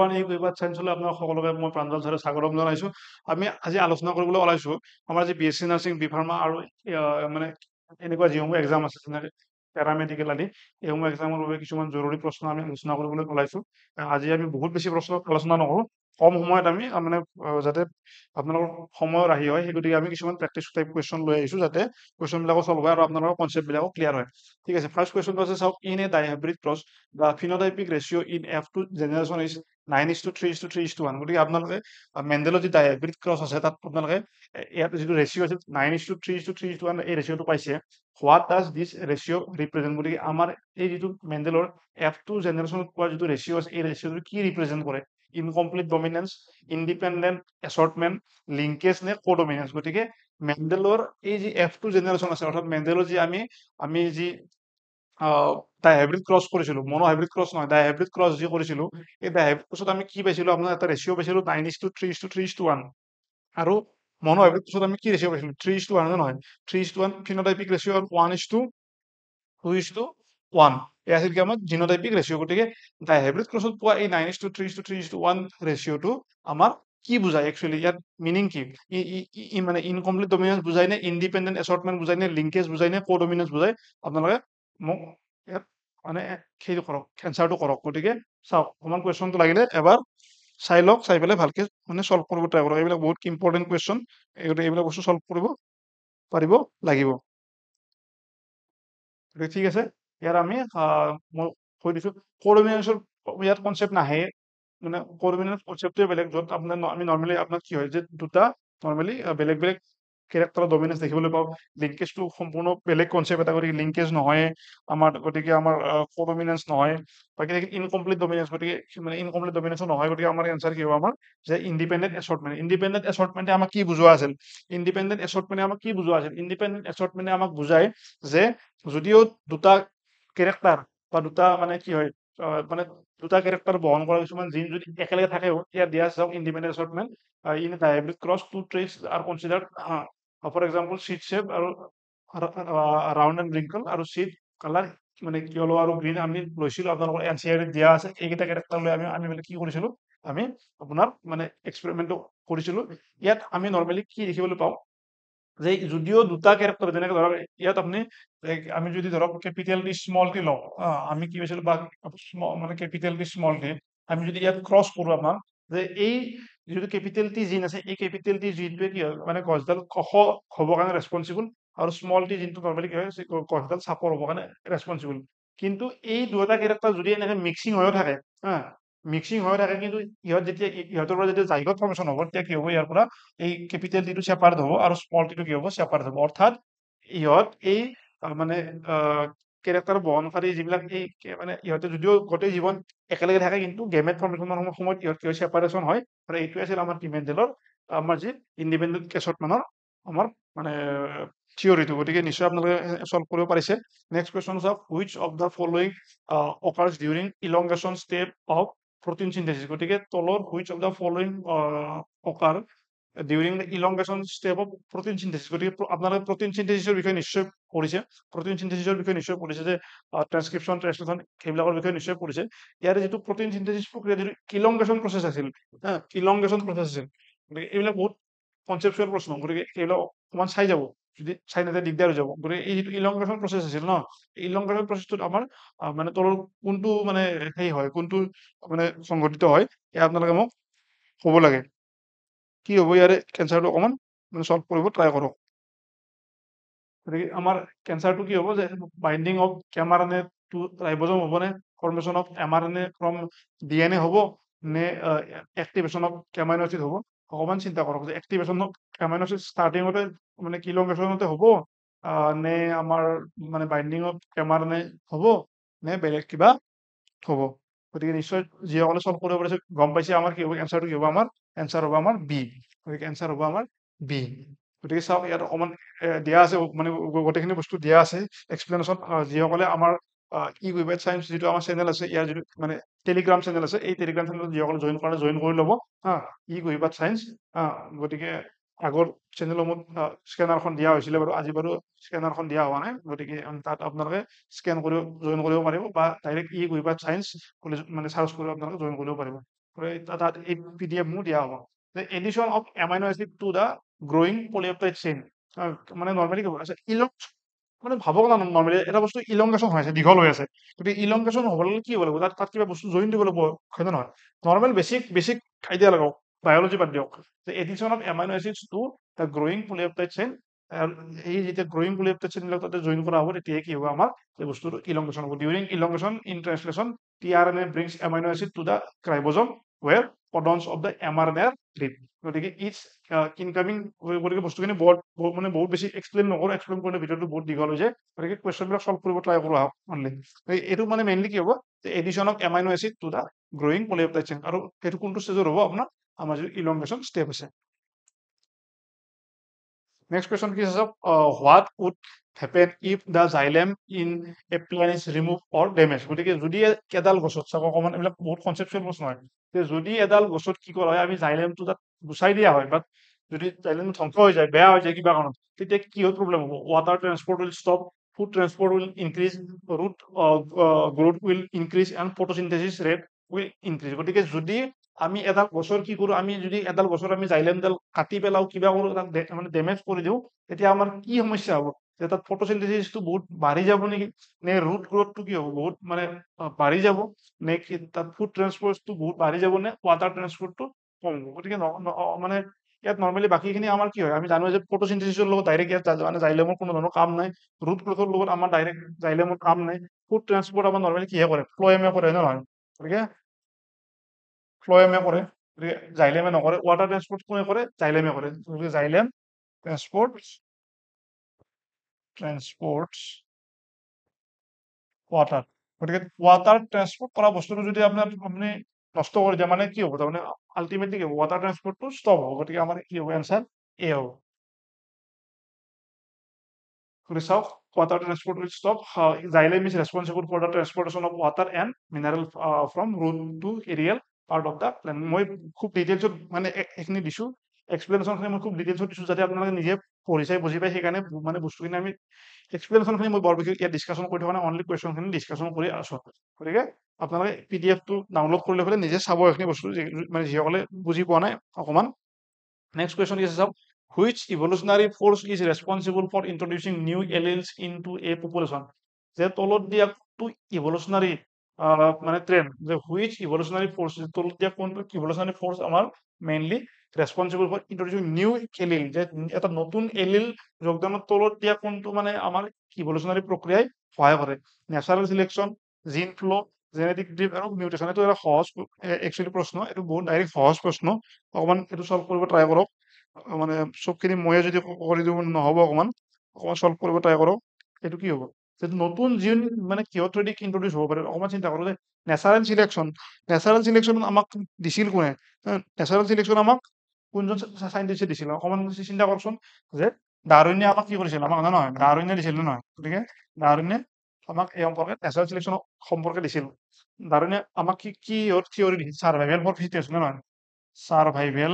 One এই কুইবাত চায়েন্সলৈ আপোনাক সকলোকে মই প্ৰাঞ্জল ছাৰে স্বাগতম জনাইছোঁ। আমি আজি আলোচনা কৰিবলৈ ওলাইছোঁ আমাৰ যি BSc নাৰ্ছিং, বি ফাৰ্মা আৰু মানে এনেকুৱা যিসমূহ এক্সাম আছে যেনেকৈ পেৰামেডিকেল আদি এইসমূহ এক্সামৰ বাবে কিছুমান জৰুৰী প্ৰশ্ন আমি আলোচনা কৰিবলৈ ওলাইছোঁ। আজি আমি বহুত বেছি প্ৰশ্ন আলোচনা নকৰোঁ, কম সময়ত আমি মানে যাতে আপোনালোকৰ সময় ৰাহি হয় সেই গতিকে আমি কিছুমান প্ৰেক্টিচ টাইপ কুৱেশ্যন লৈ আহিছোঁ যাতে কুৱেশ্যনবিলাকো চল্ভ হয় আৰু আপোনালোকৰ কনচেপ্টবিলাকো ক্লিয়াৰ হয়। ঠিক আছে, ফাৰ্ষ্ট কুৱেশ্যনটো আছে চাওক, in a dihybrid cross the phenotypic ratio' in F2 generation is 9:3:3:1। গতিকে আপোনালোকে মেণ্ডেলৰ যি ডাইহাইব্ৰিড ক্ৰছ আছে তাত আপোনালোকে ইয়াত যিটো ৰেচিঅ' আছিল 9:3:3:1 এই ৰেচিঅ'টো পাইছে। What does this ratio' represent? গতিকে আমাৰ এই যিটো মেণ্ডেলৰ F2 জেনেৰেশ্যনত পোৱা যিটো ৰেচিঅ' আছে এই ৰেচিঅ'টো কি ৰিপ্ৰেজেণ্ট কৰে? ইনকমপ্লিট ডমিনেন্স, ইণ্ডিপেণ্ডেণ্ট এছৰ্টমেণ্ট, লিংকেজ নে কোডমিনেন্স? গতিকে মেণ্ডেলৰ এই যি F2 জেনেৰেশ্যন আছে অৰ্থাৎ মেণ্ডেলৰ যি আমি যি ডাইহাইব্ৰিড ক্ৰছ কৰিছিলোঁ, মনোহাইব্ৰিড ক্ৰছ নহয়, ডাইহাইব্ৰিড ক্ৰছ যি কৰিছিলোঁ এই ডাইহাইব্ৰিড ক্ৰছত আমি কি পাইছিলোঁ? আপোনাৰ এটা ৰেচিঅ' পাইছিলোঁ 9:3:3:1 আৰু মনোহাইব্ৰিড ক্ৰছত আমি কি ৰেচিঅ' পাইছিলোঁ? 3:1 নহয়, 3:1 ফিনোটাইপিক ৰেচিঅ' আৰু 1:2:1 এই আছিল কি আমাৰ জিনোটাইপিক ৰেচিঅ'। গতিকে ডাইহাইব্ৰিড ক্ৰছত পোৱা এই 9:3:3:1 ৰেচিঅ'টো আমাৰ কি বুজায়? একচুৱেলি ইয়াত মিনিং কি? মানে ইনকমপ্লিট ডমিনেন্স বুজায় নে, ইণ্ডিপেণ্ডেণ্ট এছৰ্টমেণ্ট বুজায় নে, লিংকেজ বুজায় নে, কোডমিনেন্স বুজায়? আপোনালোকে মোক ইয়াত মানে সেইটো কৰক, এনচাৰটো কৰক। গতিকে চাওক, অকণমান কুৱেশ্যনটো লাগিলে এবাৰ চাই লওক, চাই পেলাই ভালকে মানে চল্ভ কৰিব ট্ৰাই কৰক। এইবিলাক বহুত ইম্পৰ্টেণ্ট কুৱেশ্যন, এইবিলাক বস্তু চল্ভ কৰিব পাৰিব লাগিব। ঠিক আছে, ইয়াত আমি মই কৈ দিছোঁ কোডমিনেন্সৰ ইয়াত কনচেপ্ট নাহে, মানে কোডমিনেন্স কনচেপ্টটোৱে বেলেগ, য'ত আপোনাৰ আমি নৰ্মেলি আপোনাৰ কি হয় যে দুটা নৰ্মেলি বেলেগ বেলেগ কেৰেক্টাৰৰ ডমিনেন্স দেখিবলৈ পাওঁ। লিংকেজটো সম্পূৰ্ণ বেলেগ কনচেপ্ট এটা, গতিকে লিংকেজ নহয় আমাৰ, গতিকে আমাৰ কোডমিনেন্স নহয়। বাকী ইনকমপ্লিট ডমিনেন্স, গতিকে মানে ইনকমপ্লিট ডমিনেন্সো নহয়, গতিকে আমাৰ এনচাৰ কি হ'ব? আমাৰ যে ইণ্ডিপেণ্ডেণ্ট এছৰ্টমেণ্ট। ইণ্ডিপেণ্ডেণ্ট এছৰ্টমেণ্টে আমাক কি বুজোৱা আছিল? ইণ্ডিপেণ্ডেণ্ট এছৰ্টমেণ্টে আমাক কি বুজোৱা আছিল? ইণ্ডিপেণ্ডেণ্ট এছৰ্টমেণ্টে আমাক বুজায় যে যদিও দুটা কেৰেক্টাৰ বা দুটা মানে কি হয় মানে দুটা কেৰেক্টাৰ বহন কৰা কিছুমান জিন যদি একেলগে থাকেও, ইয়াত দিয়া আছে independent assortment in dihybrid cross two traits are considered, for example seed shape আৰু ৰাউণ্ড এণ্ড ৰিংকল আৰু চিট কালাৰ মানে ইয়েলো আৰু গ্ৰীণ আমি লৈছিলোঁ। আপোনালোকৰ NCERT দিয়া আছে, এইকেইটা কেৰেক্টাৰ লৈ আমি মানে কি কৰিছিলোঁ? আমি আপোনাৰ মানে এক্সপেৰিমেণ্টটো কৰিছিলোঁ। ইয়াত আমি নৰ্মেলি কি দেখিবলৈ পাওঁ যে যদিও দুটা কেৰেক্টাৰ, যেনেকে ধৰক ইয়াত আমি যদি ধৰক কেপিটেল টি স্মল টি লওঁ, আমি কি পাইছিলোঁ বা মানে কেপিটেল টি স্মল টি আমি যদি ইয়াত ক্ৰছ কৰোঁ আপোনাৰ, যে এই যিটো কেপিটেল টি জিন আছে এই কেপিটেল টি জিনটোৱে কি হয় মানে গছডাল ওখ হ'বৰ কাৰণে ৰেছপনচিবল, আৰু স্মল টি জিনটো নৰ্মেলি কি হয় গছডাল চাপৰ হ'বৰ কাৰণে ৰেছপনচিবল। কিন্তু এই দুটা কেৰেক্টাৰ যদি এনেকে মিক্সিং হৈও থাকে, মিক্সিং হৈ থাকে, কিন্তু ইহঁতৰ পৰা যেতিয়া জাইগত ফৰ্মেশ্যন হ'ব তেতিয়া কি হ'ব? ইয়াৰ পৰা এই কেপিটেল টিটো ছেপাৰেট হ'ব আৰু স্মল টিটো কি হ'ব? ছেপাৰেট হ'ব। অৰ্থাৎ ইহঁত এই মানে কেৰেক্টাৰ বহনকাৰী যিবিলাক এই মানে ইহঁতে যদিও গোটেই জীৱন একেলগে থাকে, কিন্তু গেমেট ফৰ্মেশ্যনৰ সময়ত ইহঁত কি হয়? ছেপাৰেশ্যন হয়। আৰু এইটোৱে আছিল আমাৰ কি মেণ্ডেলৰ আমাৰ যি ইণ্ডিপেণ্ডেণ্ট এছৰ্টমেণ্টৰ আমাৰ মানে থিয়ৰিটো। গতিকে নিশ্চয় আপোনালোকে চল্ভ কৰিব পাৰিছে। নেক্সট কুৱেশ্যন চাওক, which of the following occurs during elongation step of protein synthesis? গতিকে তলৰ which of the following occur during the elongation step of protein synthesis? গতিকে আপোনালোকে প্ৰটিন চিন্থেসিসৰ বিষয়ে নিশ্চয় পঢ়িছে, প্ৰটিন চিন্থেসিসৰ বিষয়ে নিশ্চয় পঢ়িছে, যে ট্ৰান্সক্ৰিপশ্যন, ট্ৰান্সলেশ্যন সেইবিলাকৰ বিষয়ে নিশ্চয় পঢ়িছে। ইয়াৰে যিটো প্ৰটিন চিন্থেসিস প্ৰক্ৰিয়া, যিটো ইলংগেশ্যন প্ৰচেছ আছিল, ইলংগেশ্যন প্ৰচেছ আছিল, গতিকে এইবিলাক বহুত কনচেপচুৱেল প্ৰশ্ন, গতিকে এইবিলাক অকণমান চাই যাব, যদি চাই নাযায় দিগদাৰ হৈ যাব। গতিকে এই যিটো ইলংগেশ্যন প্ৰচেছ আছিল ন, ইলংগেশ্যন প্ৰচেছটোত আমাৰ মানে তলৰ কোনটো মানে সেই হয়, কোনটো মানে সংঘটিত হয়, এয়া আপোনালোকে মোক ক'ব লাগে। কি হ'ব ইয়াৰে কেঞ্চাৰটো? অকণমান মানে চল্ভ কৰিব ট্ৰাই কৰক। গতিকে আমাৰ কেঞ্চাৰটো কি হ'ব? যে বাইণ্ডিং অফ mRNA টু ৰাইবজম হ'ব নে, formation of mRNA from DNA হ'ব নে, এক্টিভেশ্যন অফ এমাইনো এচিড হ'ব? অকণমান চিন্তা কৰক যে এক্টিভেশ্যন অফ এমাইনো এচিড ষ্টাৰ্টিঙতে মানে ইলংগেশ্যনতে হ'ব, নে আমাৰ মানে বাইণ্ডিং অফ mRNA হ'ব, নে বেলেগ কিবা হ'ব? গতিকে নিশ্চয় যিসকলে চল্ভ কৰিব পাৰিছে গম পাইছে আমাৰ কি হ'ব এনচাৰটো। কি হ'ব? আমাৰ এনচাৰ হ'ব আমাৰ বি। গতিকে এনচাৰ হ'ব আমাৰ বি। গতিকে চাওক, ইয়াত অকণমান দিয়া আছে, মানে গোটেইখিনি বস্তু দিয়া আছে এক্সপ্লেনেশ্যন। যিসকলে আমাৰ ই-কুইবাইট চায়েন্স যিটো আমাৰ চেনেল আছে, ইয়াৰ যিটো মানে টেলিগ্ৰাম চেনেল আছে, এই টেলিগ্ৰাম চেনেলত যিসকলে জইন কৰে জইন কৰি ল'ব, ই-কুইবাইট চায়েন্স। গতিকে আগৰ চেনেলসমূহত স্কেনাৰখন দিয়া হৈছিলে বাৰু, আজি বাৰু স্কেনাৰখন দিয়া হোৱা নাই, গতিকে তাত আপোনালোকে স্কেন কৰি জইন কৰিব পাৰিব, বা ডাইৰেক্ট ই-কুইবাইট চায়েন্স বুলি মানে চাৰ্চ কৰি আপোনালোকে জইন কৰিব পাৰিব। তাত এই PDF মোৰ দিয়া হ'ব the addition of amino acid to the growing polypeptide chain মানে নৰ্মেলি কি হ'ব আচ্ছা মানে ভাবক না নৰ্মেলি এটা বস্তু ইলংগেশ্যন হৈ আছে দীঘল হৈ আছে গতিকে ইলংগেশ্যন হ'বলৈ কি হ'ব লাগিব তাত কিবা বস্তু জইন দিব লাগিব হয় নে নহয় নৰ্মেল বেছিক আইডিয়া লগাওক বায়'লজি বাদ দিয়ক the addition of amino acids to the growing polypeptide chain এই যেতিয়া গ্ৰয়িং polypeptide chain বিলাক তাতে জইন কৰা হ'ব তেতিয়া কি হ'ব আমাৰ এই বস্তুটো ইলংগেশ্যন হ'ব during elongation in translation tRNA brings amino acid to the ribosome where codons of the mRNA are read গতিকে ইটস ইনকামিং গতিকে বস্তুখিনি মানে বহুত বেছি এক্সপ্লেইন নকৰোঁ এক্সপ্লেইন কৰিলে ভিডিঅ'টো বহুত দীঘল হৈ যায় গতিকে কুৱেশ্যনবিলাক সলভ কৰিব ট্ৰাই কৰোঁ আহক অনলি এইটো মানে মেইনলি কি হ'ব যে addition of amino acid to the growing polypeptide chain আৰু সেইটো কোনটো ষ্টেজত হ'ব আপোনাৰ আমাৰ যিটো ইলংগেশ্যন ষ্টেপ আছে Next question is what would happen if the xylem in a plant is removed or damaged? গতিকে যদি এডাল গছত চাব অকমান এইবিলাক বহুত কনচেপচুৱেল প্ৰশ্ন হয় যে যদি এডাল গছত কি কৰা হয় আমি জাইলেমটো তাত গুচাই দিয়া হয় বাট যদি জাইলেম ধ্বংস হৈ যায় বেয়া হৈ যায় কিবা কাৰণত তেতিয়া কি হয় প্ৰব্লেম হ'ব water transport will stop food transport will increase root growth will increase and photosynthesis rate will increase গতিকে যদি আমি এডাল গছৰ কি কৰোঁ আমি যদি এডাল গছৰ আমি জাইলেমডাল কাটি পেলাওঁ কিবা কৰোঁ তাক মানে ডেমেজ কৰি দিওঁ তেতিয়া আমাৰ কি সমস্যা হ'ব যে তাত ফটোচিনথেসিসটো বহুত বাঢ়ি যাব নেকি নে ৰুট গ্ৰোথটো কি হ'ব বহুত মানে বাঢ়ি যাব নে কি তাত ফুড ট্ৰান্সপৰ্টটো বহুত বাঢ়ি যাব নে ৱাটাৰ ট্ৰান্সপৰ্টটো কম হ'ব গতিকে মানে ইয়াত নৰ্মেলি বাকীখিনি আমাৰ কি হয় আমি জানো যে ফটোচিনথেসিসৰ লগত ডাইৰেক্ট ইয়াত মানে জাইলেমৰ কোনো ধৰণৰ কাম নাই ৰুট গ্ৰোথৰ লগত আমাৰ ডাইৰেক্ট জাইলেমৰ কাম নাই ফুড ট্ৰান্সপৰ্ট আমাৰ নৰ্মেলি কিহে কৰে ফ্ল'এমে কৰে নে নহয় গতিকে ফ্ল'এমে কৰে গতিকে জাইলেমে নকৰে ৱাটাৰ ট্ৰান্সপৰ্ট কোনে কৰে জাইলেমে কৰে গতিকে জাইলেম ট্ৰান্সপৰ্টছ ৱাটাৰ গতিকে ৱাটাৰ ট্ৰান্সপৰ্ট কৰা বস্তুটো যদি আপুনি নষ্ট কৰি দিয়ে মানে কি হ'ব তাৰমানে আল্টিমেটলি কি হ'ব ৱাটাৰ ট্ৰান্সপৰ্টটো ষ্টপ হ'ব গতিকে আমাৰ কি হ'ব এনচাৰ এ হ'ব গতিকে চাওক water transport will stop. Xylem is responsible for the transportation of water and mineral from root to aerial part of the plant. মই খুব ডিটেইলছত মানে এইখিনি দিছো এক্সপ্লেনেশ্যনখিনি মই খুব ডিটেইলছত দিছো যাতে আপোনালোকে নিজে পঢ়ি চাই বুজি পায় সেইকাৰণে মানে বস্তুখিনি আমি এক্সপ্লেনেশ্যনখিনি মই বৰ বিশেষ ইয়াত ডিছকাশ্যন কৰি থকা নাই অনলি কুৱেশ্যনখিনি ডিছকাশ্যন কৰি আছো গতিকে আপোনালোকে PDF টো ডাউনলোড কৰি লৈ পেলাই নিজে চাব এইখিনি বস্তু মানে যিসকলে বুজি পোৱা নাই অকণমান next question is which evolutionary force is responsible for introducing new alleles into a population যে তলত দিয়া কোনটো ইভলিউশনাৰী মানে ট্ৰেন্ড যে which evolutionary force তলত দিয়া কোনটো ইভলিউশনাৰী ফোৰ্স আমাৰ মেইনলি ৰেসপন্সিবল ফৰ ইন্ট্ৰোডিউসিং নিউ এলিল যে এটা নতুন এলিল যোগদানৰ তলত দিয়া কোনটো মানে আমাৰ ইভলিউশনাৰী প্ৰক্ৰিয়াই সহায় কৰে ন্যাচাৰাল সিলেকশন জিন ফ্লো জেনেটিক ড্ৰিফট আৰু মিউটেশন এইটো এটা সহজ একচুয়ালি প্ৰশ্ন এইটো বহুত ডাইৰেক্ট সহজ প্ৰশ্ন অকমান এইটো সলভ কৰিব ট্ৰাই কৰক মানে সবখিনি ময়ে যদি কৰি দিওঁ নহ'ব অকমান সলভ কৰিব ট্ৰাই কৰক এইটো কি হ'ব যে নতুন জিন মানে কিহৰ থ্ৰুদি ইন্ট্ৰডিউস হ'ব পাৰে অকমান চিন্তা কৰক যে নেচাৰেল সিলেকশন আমাক দিছিল কোনে নেচাৰেল সিলেকশন আমাক কোনজন সাইন্টিস্টে দিছিল অকমান চিন্তা কৰকচোন যে ডাৰউইনে আমাক কি কৰিছিল আমাক নহয় ডাৰউইনে দিছিল নহয় গতিকে ডাৰউইনে আমাক এই সম্পৰ্কে নেচাৰেল সিলেকশন সম্পৰ্কে দিছিল ডাৰউইনে আমাক কি থিওৰি দিছিল সাৰ্ভাইভেল ফৰ ফিটেস্ট নহয় সাৰ্ভাইভেল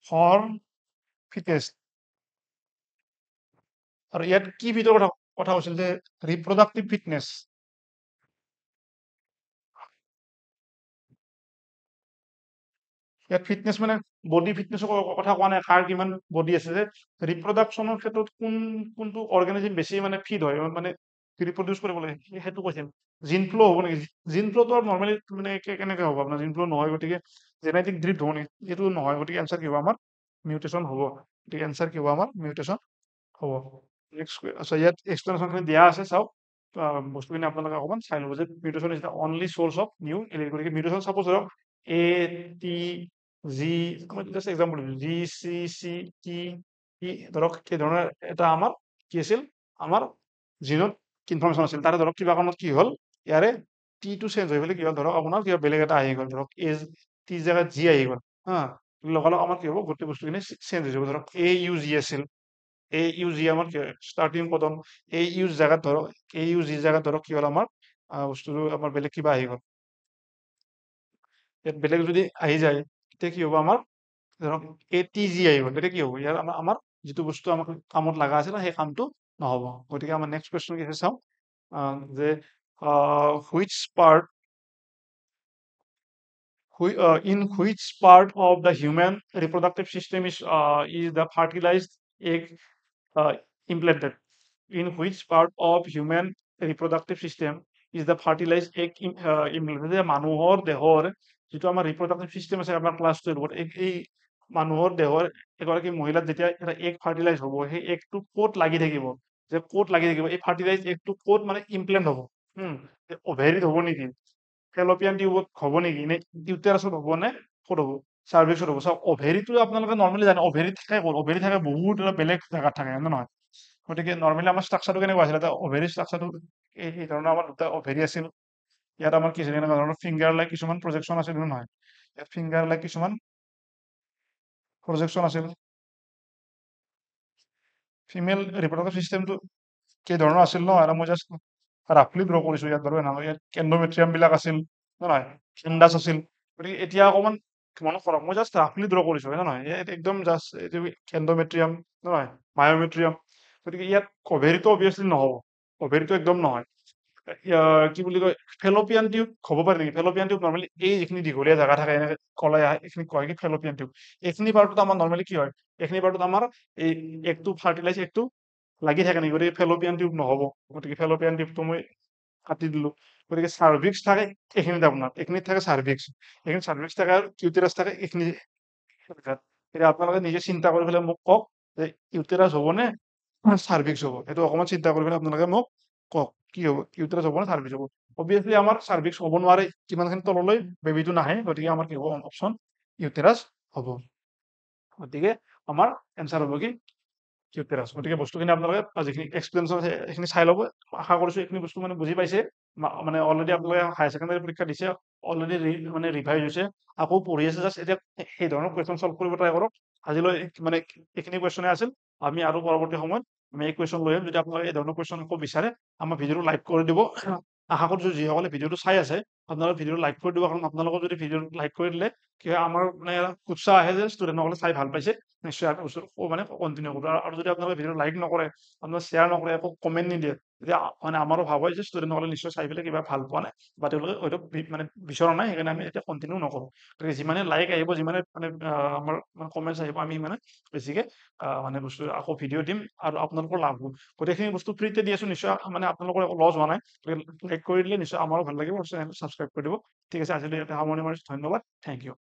ফৰ ফিটেস্ট আৰু ইয়াত কি ভিতৰ কথা কৈছিল যে ৰিপ্ৰডাক্টিভ ফিটনেছ ইয়াত ফিটনেছ মানে বডি ফিটনেছৰ কথা কোৱা নাই কাৰ কিমান বডি আছে যে ৰিপ্ৰডাকশ্যনৰ ক্ষেত্ৰত কোনটো অৰ্গেনিজম বেছি মানে ফিট হয় মানে ৰিপ্ৰডিউচ কৰিব লাগে সেইটো কৈছিল জিন ফ্ল' হ'ব নেকি জিন ফ্ল'টো নৰ্মেলি মানে কেনেকৈ হ'ব আপোনাৰ জিন ফ্ল' নহয় গতিকে জেনেটিক ড্ৰিফ্ট হ'ব নেকি এইটো নহয় গতিকে এনচাৰ কি হ'ব আমাৰ মিউটেশ্যন হ'ব গতিকে এনচাৰ কি হ'ব আমাৰ মিউটেশ্যন হ'ব নেক্সট আচ্ছা ইয়াত এক্সপ্লেনেশ্যনখিনি দিয়া আছে চাওক বস্তুখিনি আপোনালোকে অকণমান চাই ল'ব যে mutation is the only source of new alien গতিকে মিউটেশ্যন চাপ'জ ধৰক এ টি জি মই জাষ্ট এক্সাম্পল দিছোঁ জি চি চি টি ই ধৰক এই ধৰণৰ এটা আমাৰ কি আছিল আমাৰ জিনত ইনফৰমেশ্যন আছিল তাৰে ধৰক কিবা কাৰণত কি হ'ল ইয়াৰে টিটো চেঞ্জ হৈ পেলাই কি হ'ল ধৰক আপোনাৰ কিবা বেলেগ এটা আহি গ'ল ধৰক এ টি জেগাত জি আহি গ'ল হা লগালগ আমাৰ কি হ'ব গোটেই বস্তুখিনি চেঞ্জ হৈ যাব ধৰক এ ইউ জি আছিল এ ইউ জি আমাৰ ষ্টাৰ্টিং কদম এ ইউ জায়গাত ধৰক এ ইউ জি জায়গাত ধৰক কি হ'ল আমাৰ বস্তুটো আমাৰ বেলেগ কিবা আহি গ'ল ইয়াত বেলেগ যদি আহি যায় তেতিয়া কি হ'ব আমাৰ ধৰক এ টি জি আহি গ'ল তেতিয়া কি হ'ব ইয়াৰ আমাৰ যিটো বস্তু আমাক কামত লগা আছিল সেই কামটো নহ'ব গতিকে আমাৰ নেক্সট কুৱেশ্যন কি আছে চাওঁ যে which part In which part of the human reproductive system is the fertilized egg uh, implanted? In which part of human reproductive system is the fertilized egg implanted? যে মানুহৰ দেহৰ যিটো আমাৰ reproductive system আছে আমাৰ ক্লাছ 12 এই মানুহৰ দেহৰ এগৰাকী মহিলাত যেতিয়া এটা egg fertilize হ'ব সেই এগটো ক'ত লাগি থাকিব যে ক'ত লাগি থাকিব এই fertilized এগটো ক'ত মানে implant হ'ব অভেৰিত হ'ব নেকি ফেলোপিয়ান টিউবত হ'ব নেকি নে ইউটেৰাছত হ'ব নে ক'ত হ'ব চাৰ্ভিক্সত হ'ব চাওক অভেৰিটো আপোনালোকে নৰ্মেলি জানে অভেৰিত থাকে ক'ত অভেৰি থাকে বহুত এটা বেলেগ জেগাত থাকে হয় নে নহয় গতিকে নৰ্মেলি আমাৰ ষ্ট্ৰাকচাৰটো কেনেকুৱা আছিল এটা অভেৰি ষ্ট্ৰাকচাৰটো এই ধৰণৰ আমাৰ দুটা অভেৰি আছিল ইয়াত আমাৰ কি আছিল এনেকুৱা ধৰণৰ ফিংগাৰ লাইক কিছুমান প্ৰজেকশ্যন আছিল নে নহয় ইয়াত ফিংগাৰ লাইক কিছুমান প্ৰজেকশ্যন আছিল ফিমেল ৰিপ্ৰডাক্টিভ চিষ্টেমটো কেইধৰণৰ আছিল ন আৰু মই জাষ্ট ৰাফলি ড্ৰ কৰিছোঁ ইয়াত বাৰু এনেকৈ ইয়াত কেণ্ডোমেট্ৰিয়ামবিলাক আছিল নে নহয় কেণ্ডাছ আছিল গতিকে এতিয়া অকণমান মনত কৰক মই জাষ্ট ৰাফলি ড্ৰ কৰিছোঁ হয় নে নহয় ইয়াত একদম জাষ্ট এইটো কেণ্ডোমেট্ৰিয়াম নহয় মায়'মেট্ৰিয়াম গতিকে ইয়াত অভেৰিটো অভিয়াছলি নহ'ব অভেৰিটো একদম নহয় কি বুলি কয় ফেলোপিয়ান টিউব হ'ব পাৰে নেকি ফেলোপিয়ান টিউব নৰ্মেলি এই যিখিনি দীঘলীয়া জেগা থাকে এনেকৈ কলাই আহে এইখিনি কয় কি ফেলোপিয়ান টিউব এইখিনি পাৰ্টত আমাৰ নৰ্মেলি কি হয় এইখিনি পাৰ্টত আমাৰ এই এগটো ফাৰ্টিলাইজ এগটো লাগি থাকে নেকি গতিকে ফেলোপিয়ান টিউব নহ'ব গতিকে ফেলোপিয়ান টিউবটো মই কাটি দিলোঁ গতিকে চাৰ্ভিক্স থাকে এইখিনিত আপোনাৰ এইখিনিত থাকে চাৰ্ভিক্স এইখিনিত চাৰ্ভিক্স থাকে আৰু ইউটেৰাছ থাকে এইখিনি এতিয়া আপোনালোকে নিজে চিন্তা কৰি পেলাই মোক কওক যে ইউটেৰাছ হ'বনে চাৰ্ভিক্স হ'ব সেইটো অকণমান চিন্তা কৰি পেলাই আপোনালোকে মোক কওক কি হ'ব ইউটেৰাছ হ'ব নে চাৰ্ভিক্স হ'ব অবভিয়াছলি আমাৰ চাৰ্ভিক্স হ'ব নোৱাৰে কিমানখিনি তললৈ বেবীটো নাহে গতিকে আমাৰ কি হ'ব অপশ্যন ইউটেৰাছ হ'ব গতিকে আমাৰ এনচাৰ হ'ব কি ইউটেৰাছ গতিকে বস্তুখিনি আপোনালোকে যিখিনি এক্সপ্লেনেশ্যন আছে সেইখিনি চাই ল'ব আশা কৰিছোঁ এইখিনি বস্তু মানে বুজি পাইছে মানে অলৰেডি আপোনালোকে হায়াৰ ছেকেণ্ডাৰী পৰীক্ষা দিছে অলৰেডি মানে ৰিভাইজ হৈছে আকৌ পঢ়ি আছে জাষ্ট এতিয়া সেই ধৰণৰ কুৱেশ্যন চল্ভ কৰিব ট্ৰাই কৰক আজিলৈ মানে এইখিনি কুৱেশ্যনে আছিল আমি আৰু পৰৱৰ্তী সময়ত আমি এই কুৱেশ্যন লৈ আহিম যদি আপোনালোকে এই ধৰণৰ কুৱেশ্যন আকৌ বিচাৰে আমাৰ ভিডিঅ'টো লাইক কৰি দিব আশা কৰিছোঁ যিসকলে ভিডিঅ'টো চাই আছে আপোনালোকে ভিডিঅ'টো লাইক কৰি দিব কাৰণ আপোনালোকক যদি ভিডিঅ'টো লাইক কৰি দিলে কি হয় আমাৰ মানে উৎসাহ আহে যে ষ্টুডেণ্টসকলে চাই ভাল পাইছে নিশ্চয় আমি বস্তুটো মানে কণ্টিনিউ কৰোঁ আৰু যদি আপোনালোকে ভিডিঅ' লাইক নকৰে আপোনালোকে শ্বেয়াৰ নকৰে একো কমেণ্ট নিদিয়ে তেতিয়া মানে আমাৰো ভাব হয় যে ষ্টুডেণ্টসকলে নিশ্চয় চাই পেলাই কিবা ভাল পোৱা নাই বা তেওঁলোকে হয়তো মানে বিচৰা নাই সেইকাৰণে আমি এতিয়া কণ্টিনিউ নকৰোঁ গতিকে যিমানে লাইক আহিব যিমানে মানে আমাৰ কমেণ্টছ আহিব আমি মানে বেছিকৈ মানে বস্তু আকৌ ভিডিঅ' দিম আৰু আপোনালোকৰ লাভ হ'ব গোটেইখিনি বস্তু ফ্ৰীতে দি আছোঁ নিশ্চয় মানে আপোনালোকৰ একো লছ হোৱা নাই গতিকে লাইক কৰি দিলে নিশ্চয় আমাৰো ভাল লাগিব আৰু চেনেলটো ছাবস্ক্ৰাইব কৰি দিব ঠিক আছে আজিলৈ ইয়াতে সামৰণি মাৰিছোঁ ধন্যবাদ থেংক ইউ